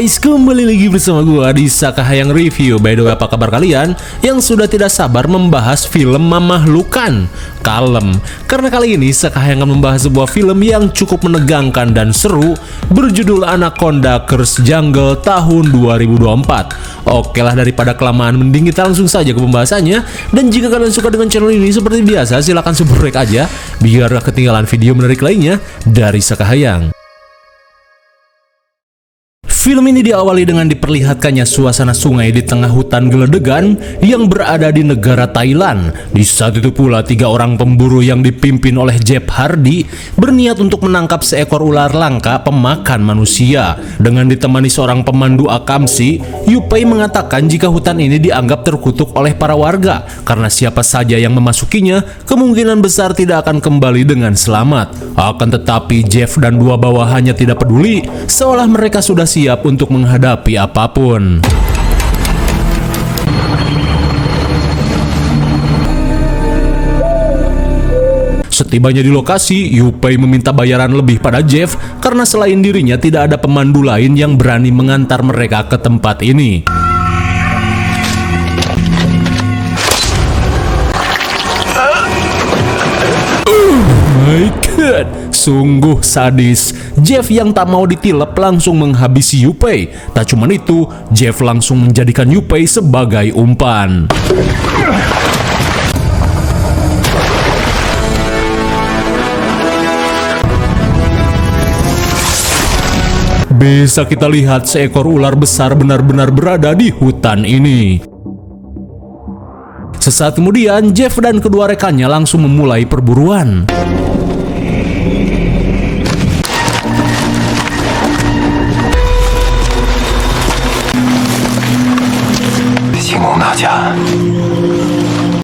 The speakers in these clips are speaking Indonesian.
guys, kembali lagi bersama gua di Sakahayang Review. By the way, apa kabar kalian yang sudah tidak sabar membahas film Mamahlukan? Kalem, karena kali ini Sakahayang akan membahas sebuah film yang cukup menegangkan dan seru berjudul Anaconda Curse Jungle tahun 2024. Oke lah, daripada kelamaan mending kita langsung saja ke pembahasannya. Dan jika kalian suka dengan channel ini seperti biasa, silahkan subscribe aja biar gak ketinggalan video menarik lainnya dari Sakahayang. Film ini diawali dengan diperlihatkannya suasana sungai di tengah hutan geledegan yang berada di negara Thailand. Di saat itu pula, 3 orang pemburu yang dipimpin oleh Jeff Hardy berniat untuk menangkap seekor ular langka pemakan manusia. Dengan ditemani seorang pemandu akamsi, Yupei mengatakan jika hutan ini dianggap terkutuk oleh para warga karena siapa saja yang memasukinya kemungkinan besar tidak akan kembali dengan selamat. Akan tetapi Jeff dan 2 bawahannya tidak peduli, seolah mereka sudah siap untuk menghadapi apapun. Setibanya di lokasi, Yupei meminta bayaran lebih pada Jeff karena selain dirinya tidak ada pemandu lain yang berani mengantar mereka ke tempat ini. My God, sungguh sadis. Jeff yang tak mau ditilep langsung menghabisi Yupei. Tak cuma itu, Jeff langsung menjadikan Yupei sebagai umpan. Bisa kita lihat seekor ular besar benar-benar berada di hutan ini. Sesaat kemudian, Jeff dan kedua rekannya langsung memulai perburuan.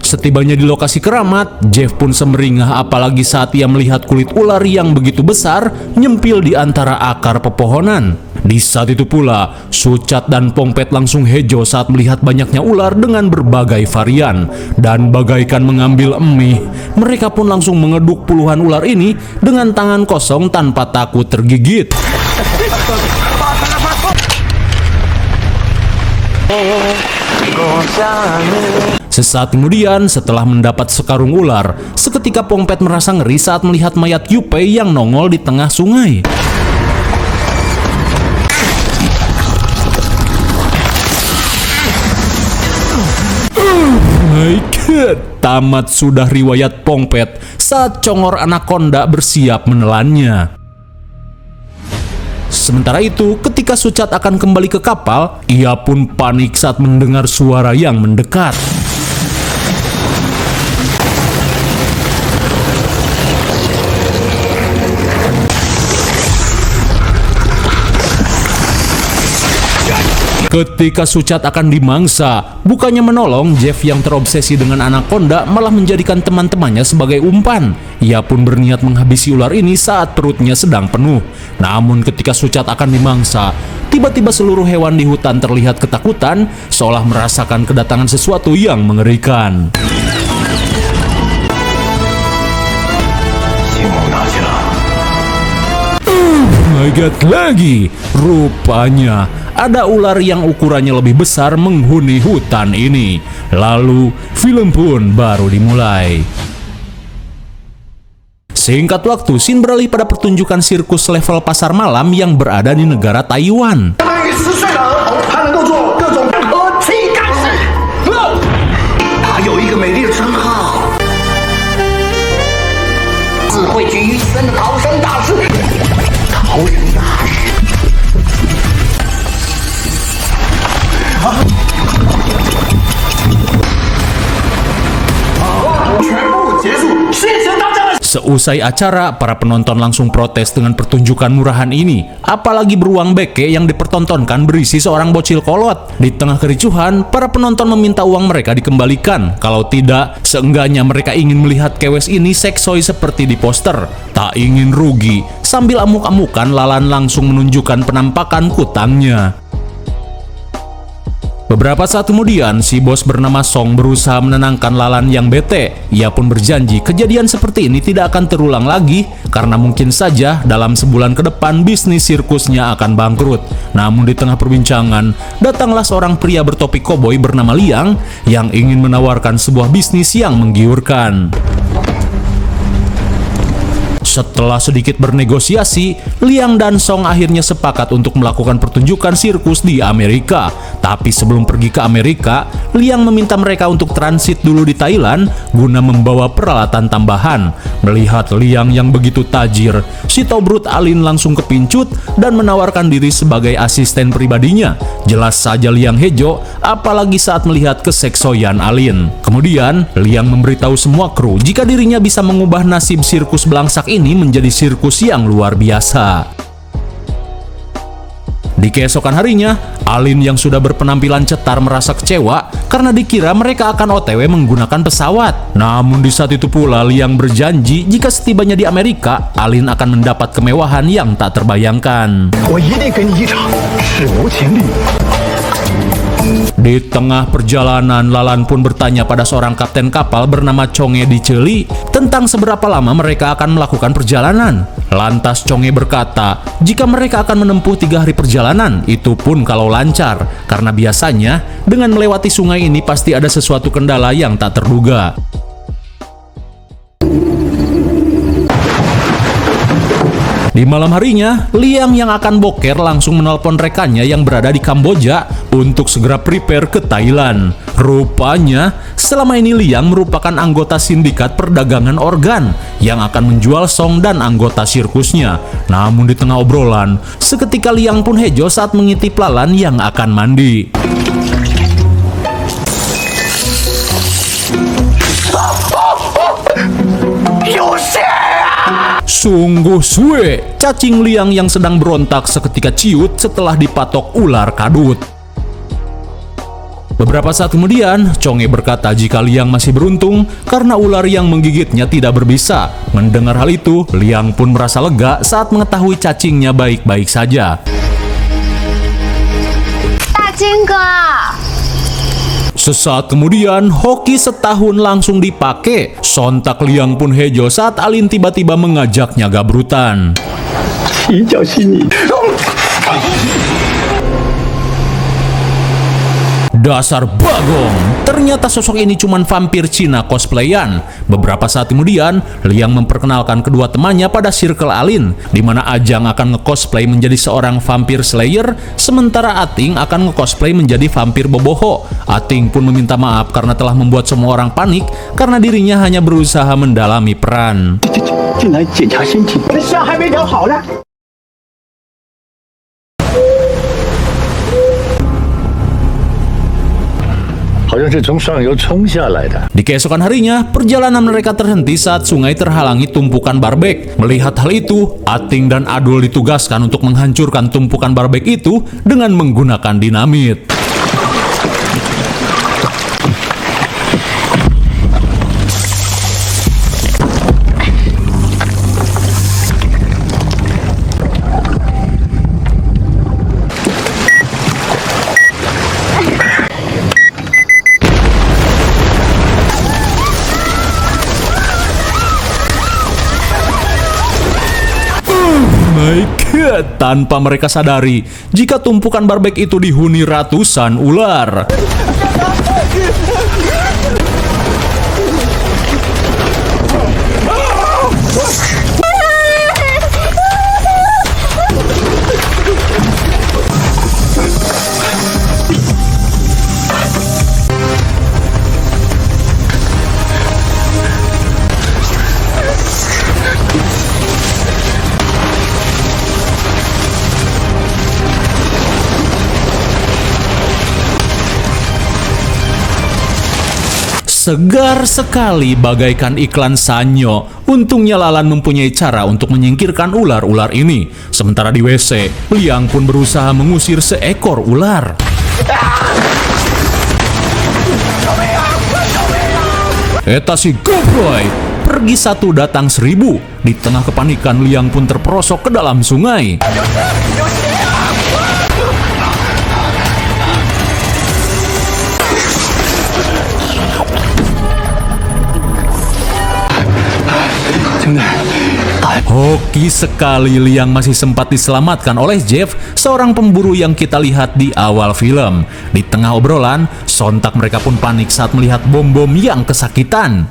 Setibanya di lokasi keramat, Jeff pun semeringah apalagi saat ia melihat kulit ular yang begitu besar nyempil di antara akar pepohonan. Di saat itu pula, Sucat dan Pongpet langsung hejo saat melihat banyaknya ular dengan berbagai varian. Dan bagaikan mengambil emih, mereka pun langsung mengeduk puluhan ular ini dengan tangan kosong tanpa takut tergigit. Sesaat kemudian, setelah mendapat sekarung ular, seketika Pongpet merasa ngeri saat melihat mayat Yupei yang nongol di tengah sungai. My God, tamat sudah riwayat Pongpet saat congor Anaconda bersiap menelannya. Sementara itu, ketika Sucat akan kembali ke kapal, ia pun panik saat mendengar suara yang mendekat. Ketika Sucat akan dimangsa, bukannya menolong, Jeff yang terobsesi dengan Anaconda malah menjadikan teman-temannya sebagai umpan. Ia pun berniat menghabisi ular ini saat perutnya sedang penuh. Namun ketika Sucat akan dimangsa, tiba-tiba seluruh hewan di hutan terlihat ketakutan, seolah merasakan kedatangan sesuatu yang mengerikan. My God, lagi rupanya ada ular yang ukurannya lebih besar menghuni hutan ini. Lalu film pun baru dimulai. Singkat waktu, scene beralih pada pertunjukan sirkus level pasar malam yang berada di negara Taiwan. Seusai acara, para penonton langsung protes dengan pertunjukan murahan ini. Apalagi beruang beke yang dipertontonkan berisi seorang bocil kolot. Di tengah kericuhan, para penonton meminta uang mereka dikembalikan. Kalau tidak, seenggaknya mereka ingin melihat kewes ini seksoi seperti di poster. Tak ingin rugi, sambil amuk-amukan Lalan langsung menunjukkan penampakan kutangnya. Beberapa saat kemudian, si bos bernama Song berusaha menenangkan Lalan yang bete. Ia pun berjanji kejadian seperti ini tidak akan terulang lagi karena mungkin saja dalam sebulan ke depan bisnis sirkusnya akan bangkrut. Namun di tengah perbincangan, datanglah seorang pria bertopi koboi bernama Liang yang ingin menawarkan sebuah bisnis yang menggiurkan. Setelah sedikit bernegosiasi, Liang dan Song akhirnya sepakat untuk melakukan pertunjukan sirkus di Amerika. Tapi sebelum pergi ke Amerika, Liang meminta mereka untuk transit dulu di Thailand guna membawa peralatan tambahan. Melihat Liang yang begitu tajir, si Tobrut Alin langsung kepincut dan menawarkan diri sebagai asisten pribadinya. Jelas saja Liang hejo, apalagi saat melihat keseksoyan Alin. Kemudian, Liang memberitahu semua kru jika dirinya bisa mengubah nasib sirkus belangsak ini menjadi sirkus yang luar biasa. Di keesokan harinya, Alin yang sudah berpenampilan cetar merasa kecewa karena dikira mereka akan OTW menggunakan pesawat. Namun di saat itu pula Liang berjanji jika setibanya di Amerika, Alin akan mendapat kemewahan yang tak terbayangkan. Di tengah perjalanan, Lalan pun bertanya pada seorang kapten kapal bernama Chonge di Celi tentang seberapa lama mereka akan melakukan perjalanan. Lantas Chonge berkata, jika mereka akan menempuh 3 hari perjalanan, itu pun kalau lancar, karena biasanya dengan melewati sungai ini pasti ada sesuatu kendala yang tak terduga. Di malam harinya, Liang yang akan boker langsung menelpon rekannya yang berada di Kamboja untuk segera prepare ke Thailand. Rupanya, selama ini Liang merupakan anggota sindikat perdagangan organ yang akan menjual Song dan anggota sirkusnya. Namun di tengah obrolan, seketika Liang pun hejo saat mengintip Lalan yang akan mandi. Sungguh suwe, cacing Liang yang sedang berontak seketika ciut setelah dipatok ular kadut. Beberapa saat kemudian, Chonge berkata jika Liang masih beruntung karena ular yang menggigitnya tidak berbisa. Mendengar hal itu, Liang pun merasa lega saat mengetahui cacingnya baik-baik saja. Sesaat kemudian, hoki setahun langsung dipakai. Sontak Liang pun hejo saat Alin tiba-tiba mengajaknya gabrutan. Dasar bagong, ternyata sosok ini cuman vampir Cina cosplayan. Beberapa saat kemudian, Liang memperkenalkan kedua temannya pada Circle Alin, di mana Ajang akan nge-cosplay menjadi seorang vampir slayer, sementara Ating akan nge-cosplay menjadi vampir boboho. Ating pun meminta maaf karena telah membuat semua orang panik karena dirinya hanya berusaha mendalami peran. 好像是从上游冲下来的。 Di keesokan harinya, perjalanan mereka terhenti saat sungai terhalangi tumpukan barbek. Melihat hal itu, Ating dan Adul ditugaskan untuk menghancurkan tumpukan barbek itu dengan menggunakan dinamit. Tanpa mereka sadari, jika tumpukan barbek itu dihuni ratusan ular. Segar sekali bagaikan iklan Sanyo. Untungnya Lalan mempunyai cara untuk menyingkirkan ular-ular ini. Sementara di WC, Liang pun berusaha mengusir seekor ular. Eta si goblok, pergi satu datang 1000. Di tengah kepanikan, Liang pun terperosok ke dalam sungai. Hoki sekali Liang masih sempat diselamatkan oleh Jeff, seorang pemburu yang kita lihat di awal film. Di tengah obrolan, sontak mereka pun panik saat melihat bom-bom yang kesakitan.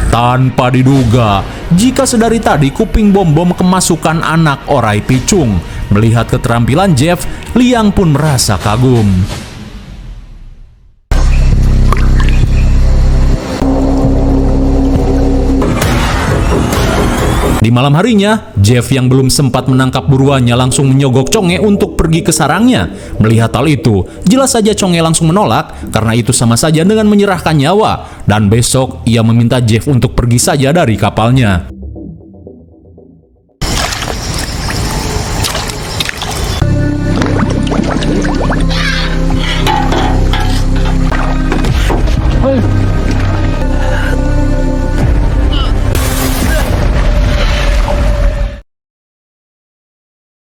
Tanpa diduga, jika sedari tadi kuping bom-bom kemasukan anak Orai Pichung. Melihat keterampilan Jeff, Liang pun merasa kagum. Di malam harinya, Jeff yang belum sempat menangkap buruannya langsung menyogok Chong'e untuk pergi ke sarangnya. Melihat hal itu, jelas saja Chong'e langsung menolak karena itu sama saja dengan menyerahkan nyawa. Dan besok, ia meminta Jeff untuk pergi saja dari kapalnya.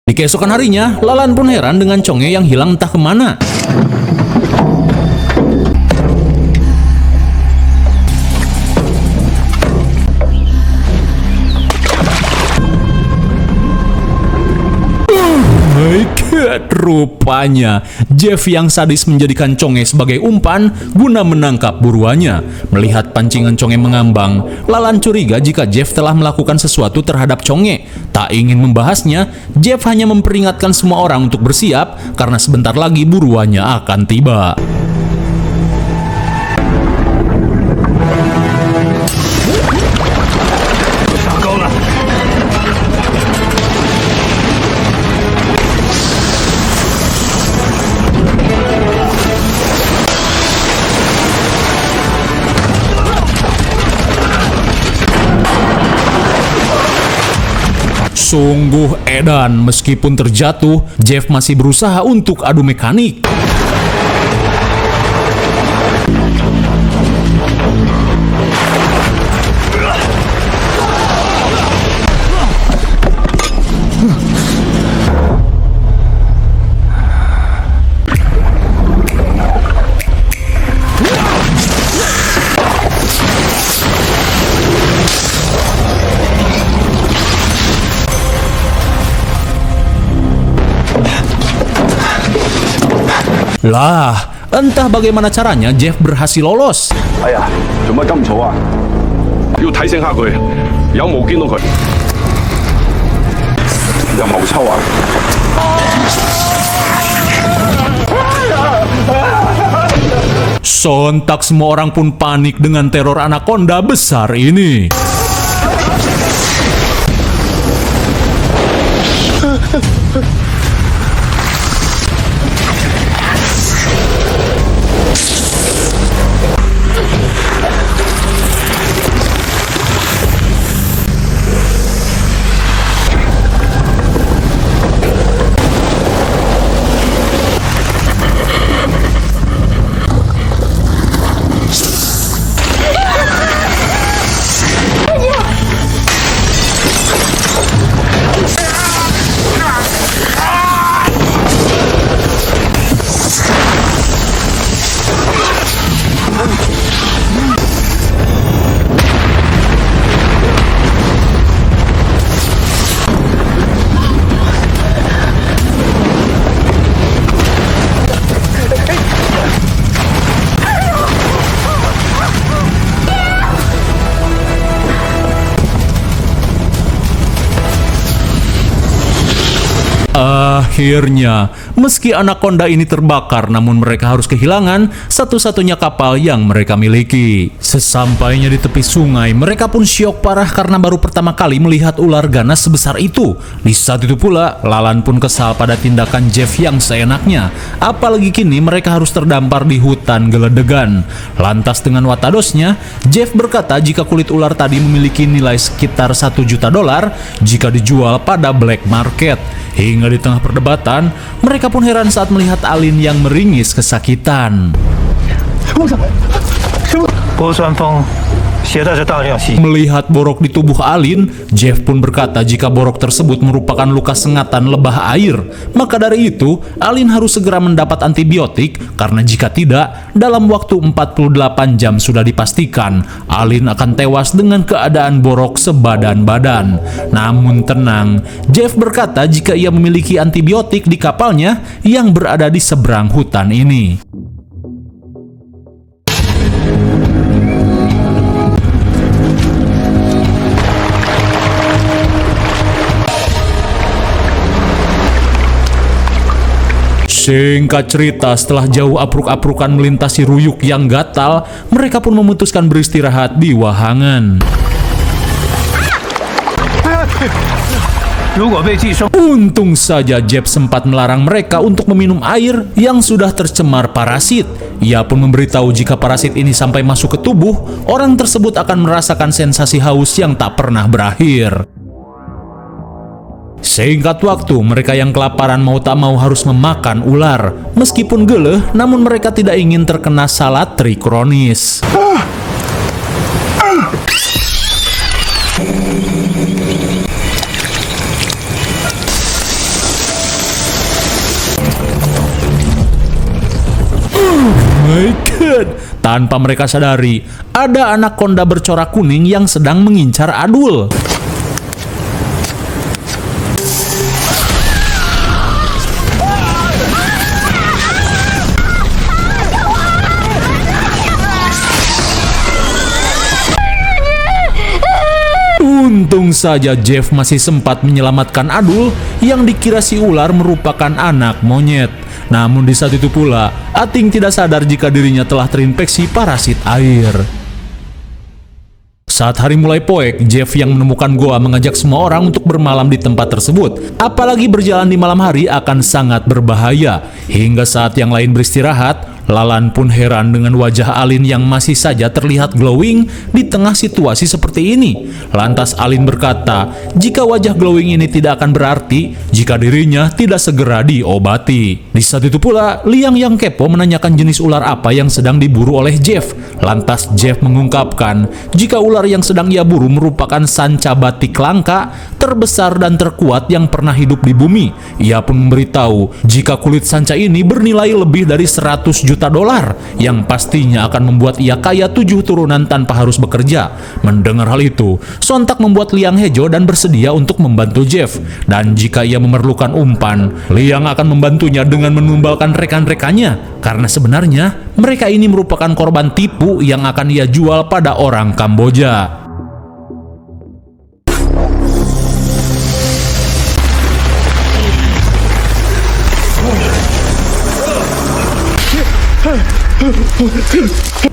Di keesokan harinya, Lalan pun heran dengan Chong'e yang hilang entah kemana. Rupanya Jeff yang sadis menjadikan Chong'e sebagai umpan guna menangkap buruannya. Melihat pancingan Chong'e mengambang, Lalan curiga jika Jeff telah melakukan sesuatu terhadap Chong'e. Tak ingin membahasnya, Jeff hanya memperingatkan semua orang untuk bersiap karena sebentar lagi buruannya akan tiba. Sungguh edan, meskipun terjatuh, Jeff masih berusaha untuk adu mekanik. Lah, entah bagaimana caranya Jeff berhasil lolos. 哎呀，做乜咁嘈啊？要提醒下佢，有冇見到佢？有冇抽啊？ Sontak semua orang pun panik dengan teror anaconda besar ini. Akhirnya, meski anaconda ini terbakar, namun mereka harus kehilangan satu-satunya kapal yang mereka miliki. Sesampainya di tepi sungai, mereka pun syok parah karena baru pertama kali melihat ular ganas sebesar itu. Di saat itu pula, Lalan pun kesal pada tindakan Jeff yang seenaknya. Apalagi kini mereka harus terdampar di hutan geledegan. Lantas dengan watadosnya, Jeff berkata jika kulit ular tadi memiliki nilai sekitar $1 juta jika dijual pada black market. Hingga di tengah perdebatan, mereka pun heran saat melihat Alin yang meringis kesakitan. 波山峰携带着大量细。 Melihat borok di tubuh Alin, Jeff pun berkata jika borok tersebut merupakan luka sengatan lebah air. Maka dari itu, Alin harus segera mendapat antibiotik karena jika tidak, dalam waktu 48 jam sudah dipastikan Alin akan tewas dengan keadaan borok sebadan-badan. Namun tenang, Jeff berkata jika ia memiliki antibiotik di kapalnya yang berada di seberang hutan ini. Singkat cerita, setelah jauh apruk-aprukan melintasi ruyuk yang gatal, mereka pun memutuskan beristirahat di wahangan. Untung saja Jeff sempat melarang mereka untuk meminum air yang sudah tercemar parasit. Ia pun memberitahu jika parasit ini sampai masuk ke tubuh, orang tersebut akan merasakan sensasi haus yang tak pernah berakhir. Singkat waktu, mereka yang kelaparan mau tak mau harus memakan ular. Meskipun geleh, namun mereka tidak ingin terkena salatri kronis. My God! Tanpa mereka sadari, ada anaconda bercorak kuning yang sedang mengincar Adul. Untung saja Jeff masih sempat menyelamatkan Adul yang dikira si ular merupakan anak monyet. Namun di saat itu pula, Ating tidak sadar jika dirinya telah terinfeksi parasit air. Saat hari mulai poek, Jeff yang menemukan goa mengajak semua orang untuk bermalam di tempat tersebut. Apalagi berjalan di malam hari akan sangat berbahaya. Hingga saat yang lain beristirahat, Lalan pun heran dengan wajah Alin yang masih saja terlihat glowing di tengah situasi seperti ini. Lantas Alin berkata, jika wajah glowing ini tidak akan berarti jika dirinya tidak segera diobati. Di saat itu pula, Liang yang kepo menanyakan jenis ular apa yang sedang diburu oleh Jeff. Lantas Jeff mengungkapkan, jika ular yang sedang ia buru merupakan sanca batik langka, terbesar dan terkuat yang pernah hidup di bumi. Ia pun memberitahu, jika kulit sanca ini bernilai lebih dari 100 juta dolar, yang pastinya akan membuat ia kaya 7 turunan tanpa harus bekerja. Mendengar hal itu, sontak membuat Liang hejo dan bersedia untuk membantu Jeff. Dan jika ia memerlukan umpan, Liang akan membantunya dengan menumbalkan rekan-rekannya. Karena sebenarnya, mereka ini merupakan korban tipu yang akan ia jual pada orang Kamboja.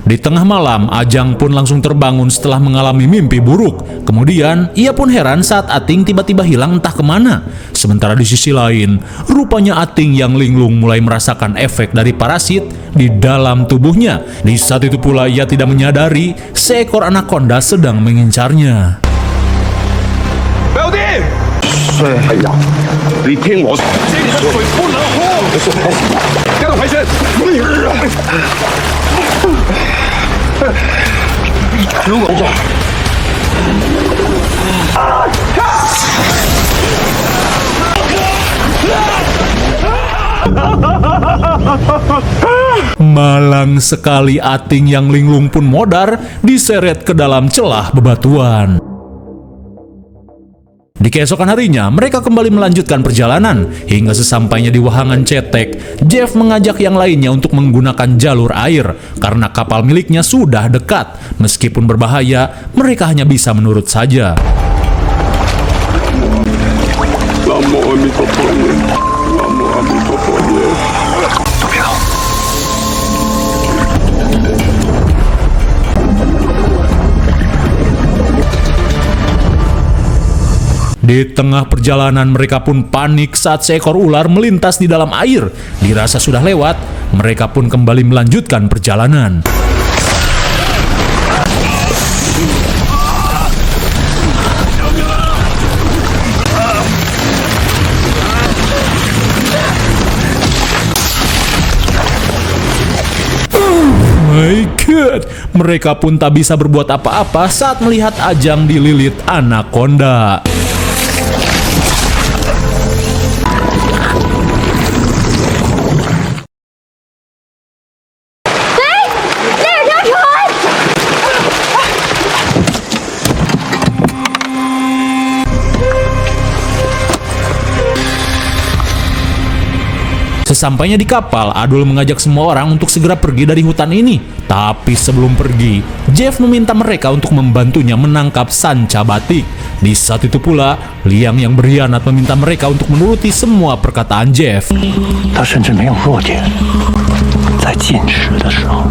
Di tengah malam, Ajang pun langsung terbangun setelah mengalami mimpi buruk. Kemudian, ia pun heran saat Ating tiba-tiba hilang entah kemana. Sementara di sisi lain, rupanya Ating yang linglung mulai merasakan efek dari parasit di dalam tubuhnya. Di saat itu pula ia tidak menyadari seekor anaconda sedang mengincarnya. 表弟，哎呀，你聽我，這個水不能喝，跟住睇先。如果Malang sekali Ating yang linglung pun modar diseret ke dalam celah bebatuan. Di keesokan harinya, mereka kembali melanjutkan perjalanan. Hingga sesampainya di wahangan cetek, Jeff mengajak yang lainnya untuk menggunakan jalur air. Karena kapal miliknya sudah dekat. Meskipun berbahaya, mereka hanya bisa menurut saja. Di tengah perjalanan mereka pun panik saat seekor ular melintas di dalam air. Dirasa sudah lewat, mereka pun kembali melanjutkan perjalanan. Oh my God! God, mereka pun tak bisa berbuat apa-apa saat melihat Ajang dililit anaconda. Sesampainya di kapal, Adul mengajak semua orang untuk segera pergi dari hutan ini. Tapi sebelum pergi, Jeff meminta mereka untuk membantunya menangkap Sanca Batik. Di saat itu pula, Liang yang berkhianat meminta mereka untuk menuruti semua perkataan Jeff. 他甚至没有弱点，在进食的时候。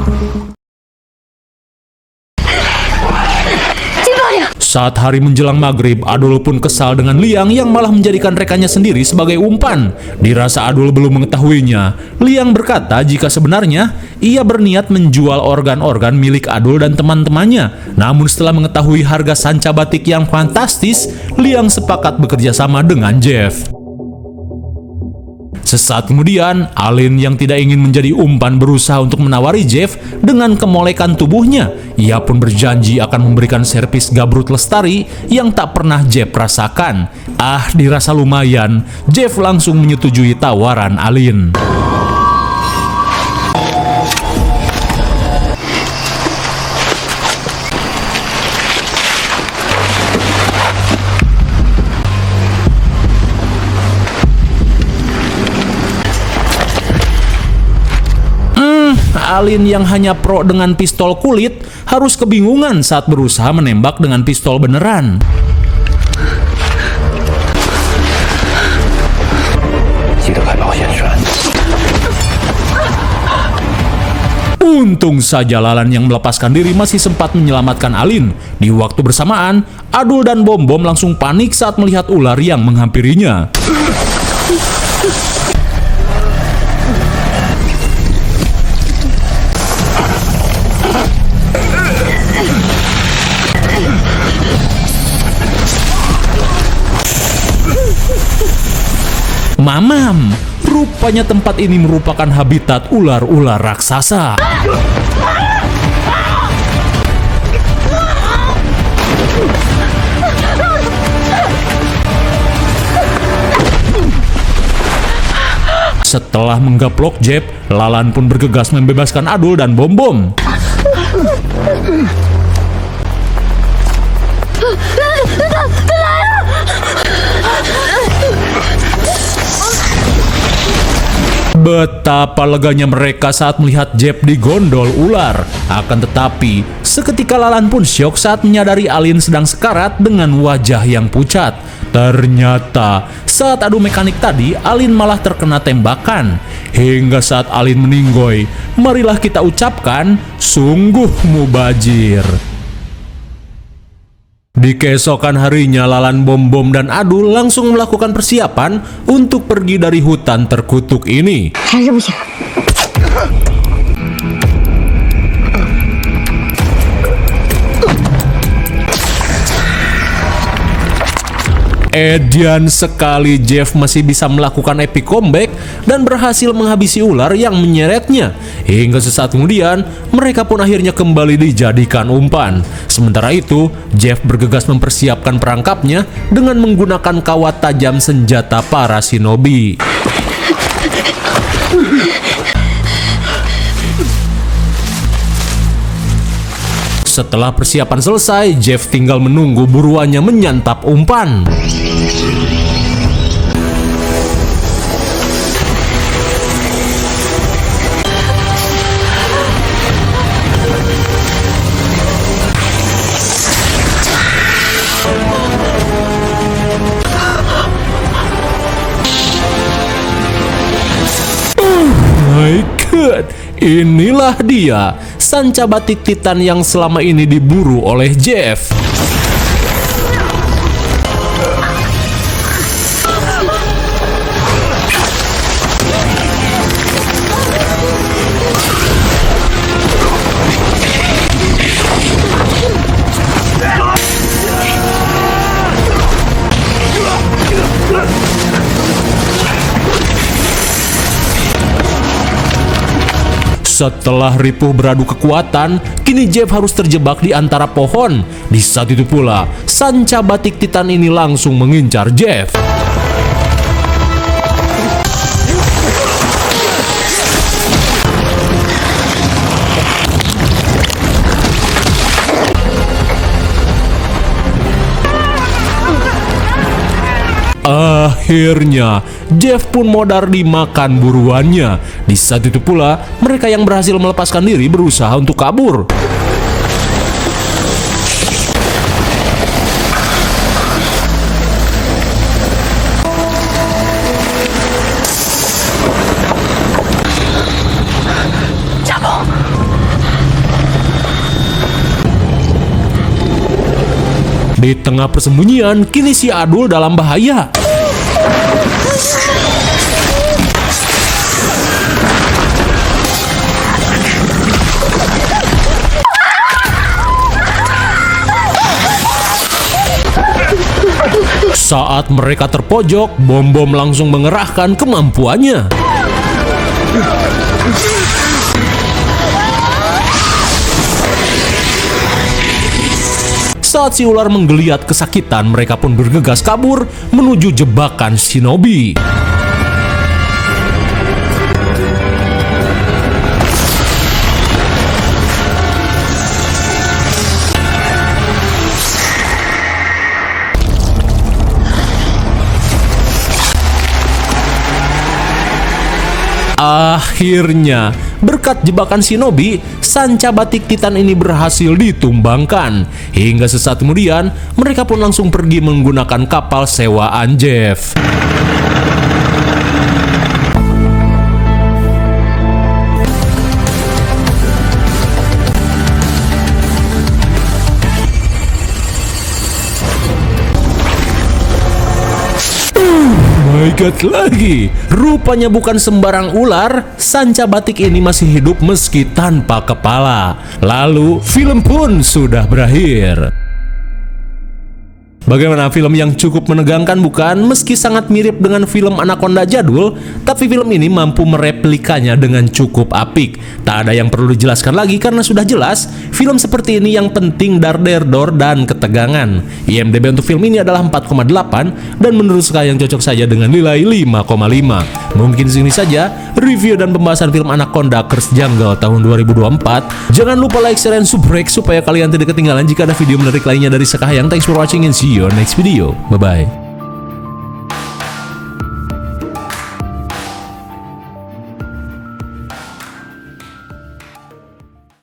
Saat hari menjelang maghrib, Adul pun kesal dengan Liang yang malah menjadikan rekannya sendiri sebagai umpan. Dirasa Adul belum mengetahuinya, Liang berkata jika sebenarnya ia berniat menjual organ-organ milik Adul dan teman-temannya. Namun setelah mengetahui harga Sanca Batik yang fantastis, Liang sepakat bekerja sama dengan Jeff. Sesaat kemudian, Alin yang tidak ingin menjadi umpan berusaha untuk menawari Jeff dengan kemolekan tubuhnya. Ia pun berjanji akan memberikan servis gabrut lestari yang tak pernah Jeff rasakan. Dirasa lumayan, Jeff langsung menyetujui tawaran Alin. Alin yang hanya pro dengan pistol kulit harus kebingungan saat berusaha menembak dengan pistol beneran. Untung saja Lalan yang melepaskan diri masih sempat menyelamatkan Alin. Di waktu bersamaan, Adul dan Bom Bom langsung panik saat melihat ular yang menghampirinya. Mamam, rupanya tempat ini merupakan habitat ular-ular raksasa. Setelah menggaplok Jeff, Lalan pun bergegas membebaskan Adul dan Bom Bom. Betapa leganya mereka saat melihat Jeff digondol ular. Akan tetapi, seketika Lalan pun syok saat menyadari Alin sedang sekarat dengan wajah yang pucat. Ternyata, saat adu mekanik tadi, Alin malah terkena tembakan. Hingga saat Alin meninggoy, marilah kita ucapkan, sungguh mubazir. Di keesokan harinya, Lalan, Bom Bom, dan Adul langsung melakukan persiapan untuk pergi dari hutan terkutuk ini. Edian sekali Jeff masih bisa melakukan epic comeback dan berhasil menghabisi ular yang menyeretnya. Hingga sesaat kemudian, mereka pun akhirnya kembali dijadikan umpan. Sementara itu, Jeff bergegas mempersiapkan perangkapnya dengan menggunakan kawat tajam senjata para shinobi. Setelah persiapan selesai, Jeff tinggal menunggu buruannya menyantap umpan. My God, inilah dia, Sanca Batik Titan yang selama ini diburu oleh Jeff. Setelah ripuh beradu kekuatan, kini Jeff harus terjebak di antara pohon. Di saat itu pula, sanca batik Titan ini langsung mengincar Jeff. Akhirnya, Jeff pun modar dimakan buruannya. Di saat itu pula, mereka yang berhasil melepaskan diri berusaha untuk kabur. Di tengah persembunyian, kini si Adul dalam bahaya. Saat mereka terpojok, Bom-Bom langsung mengerahkan kemampuannya. Saat si ular menggeliat kesakitan, mereka pun bergegas kabur menuju jebakan shinobi. Akhirnya, berkat jebakan shinobi, sanca batik Titan ini berhasil ditumbangkan. Hingga sesaat kemudian, mereka pun langsung pergi menggunakan kapal sewaan Jeff. My God, lagi, rupanya bukan sembarang ular. Sanca batik ini masih hidup meski tanpa kepala. Lalu film pun sudah berakhir. Bagaimana, film yang cukup menegangkan bukan? Meski sangat mirip dengan film Anaconda jadul, tapi film ini mampu mereplikanya dengan cukup apik. Tak ada yang perlu dijelaskan lagi karena sudah jelas, film seperti ini yang penting dar-der-dor dan ketegangan. IMDb untuk film ini adalah 4,8 dan menurut saya yang cocok saja dengan nilai 5,5. Mungkin sini saja review dan pembahasan film Anaconda Curse Jungle tahun 2024. Jangan lupa like, share, dan subscribe supaya kalian tidak ketinggalan jika ada video menarik lainnya dari Sekahayang. Thanks for watching and see you on next video. Bye-bye.